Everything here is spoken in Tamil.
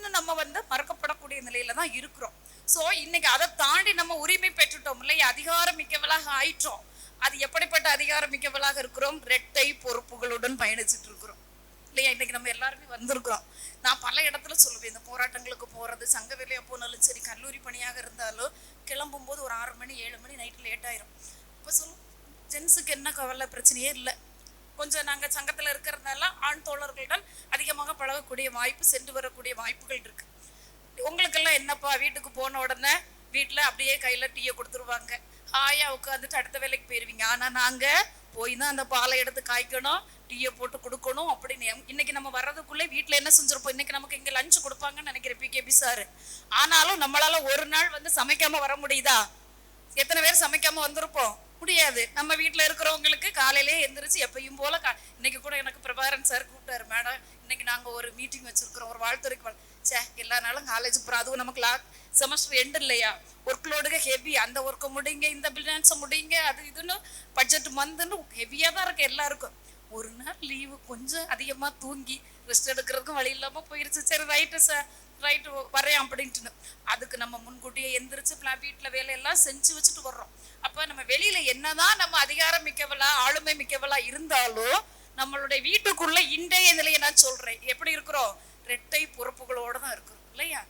இன்னும் நம்ம மறக்கப்படக்கூடிய நிலையில தான் இருக்கிறோம். சோ இன்னைக்கு அதை தாண்டி நம்ம உரிமை பெற்றுட்டோம் இல்லையா, அதிகாரம் மிக்கவளாக ஆயிற்றோம். அது எப்படிப்பட்ட அதிகாரம் மிக்கவளாக இருக்கிறோம்? இரட்டை பொறுப்புகளுடன் பயணிச்சுட்டு இருக்கிறோம் இல்லையா. இன்னைக்கு நம்ம எல்லாருமே வந்திருக்கிறோம். நான் பல இடத்துல சொல்லுவேன், இந்த போராட்டங்களுக்கு போறது, சங்க வேலையா போனாலும் சரி, கல்லூரி பணியாக இருந்தாலும் கிளம்பும் போது ஒரு 6 மணி 7 மணி நைட்டு லேட் ஆயிரும். இப்ப சொல்லும் ஜென்ஸுக்கு என்ன கவலை, பிரச்சனையே இல்லை. கொஞ்சம் நாங்க சங்கத்துல இருக்கிறதுனால ஆண் தோழர்களுடன் அதிகமாக பழகக்கூடிய வாய்ப்பு, சென்று வரக்கூடிய வாய்ப்புகள் இருக்கு. உங்களுக்கெல்லாம் என்னப்பா, வீட்டுக்கு போன உடனே வீட்டுல அப்படியே கையில டீயை கொடுத்துருவாங்க, ஹாயா உட்காந்துட்டு அடுத்த வேலைக்கு போயிருவீங்க. ஆனா நாங்க போய் தான் அந்த பாலை எடுத்து காய்க்கணும், டீயை போட்டு கொடுக்கணும் அப்படின்னு. இன்னைக்கு நம்ம வர்றதுக்குள்ளே வீட்டுல என்ன செஞ்சிருப்போம். இன்னைக்கு நமக்கு இங்க லஞ்சு கொடுப்பாங்கன்னு நினைக்கிறேன் பிகேபி சார். ஆனாலும் நம்மளால ஒரு நாள் சமைக்காம வர முடியுதா? எத்தனை பேர் சமைக்காம வந்திருப்போம்? முடியாது. நம்ம வீட்டுல இருக்கிறவங்களுக்கு காலையிலேயே எந்திரிச்சு எப்பயும் போல இன்னைக்கு கூட எனக்கு பிரபாகரன் சார் கூப்பிட்டாரு, மேடம் இன்னைக்கு நாங்க ஒரு மீட்டிங் வச்சிருக்கிறோம், ஒரு வாழ்த்துறைக்கு. எல்லா நாளும் காலேஜ் போறோம், அதுவும் நமக்கு செமஸ்டர் எண்ட் இல்லையா, ஒர்க் லோடுக்கு ஹெவி. அந்த ஒர்க்கை முடிங்க, இந்த பில்டான்ஸை முடிங்க, அது இதுன்னு பட்ஜெட் மந்த்ன்னு ஹெவியா தான் இருக்கு எல்லாருக்கும். ஒரு நாள் லீவு கொஞ்சம் அதிகமா தூங்கி ரெஸ்ட் எடுக்கிறதுக்கும் வழி இல்லாம போயிருச்சு. சரி ரைட்டு சார், ரைட்டு வரையும் அப்படின்ட்டு அதுக்கு நம்ம முன்கூட்டியே எந்திரிச்சு வீட்டுல வேலையெல்லாம் செஞ்சு வச்சுட்டு வர்றோம். அப்ப நம்ம வெளியில என்னதான் நம்ம அதிகாரம் மிக்கவளா, ஆளுமை மிக்கவளா இருந்தாலும் நம்மளுடைய வீட்டுக்குள்ள இன்றைய நிலையை நான் சொல்றேன், எப்படி இருக்கிறோம்? இரட்டை பொறுப்புகளோட தான் இருக்கிறோம் இல்லையா.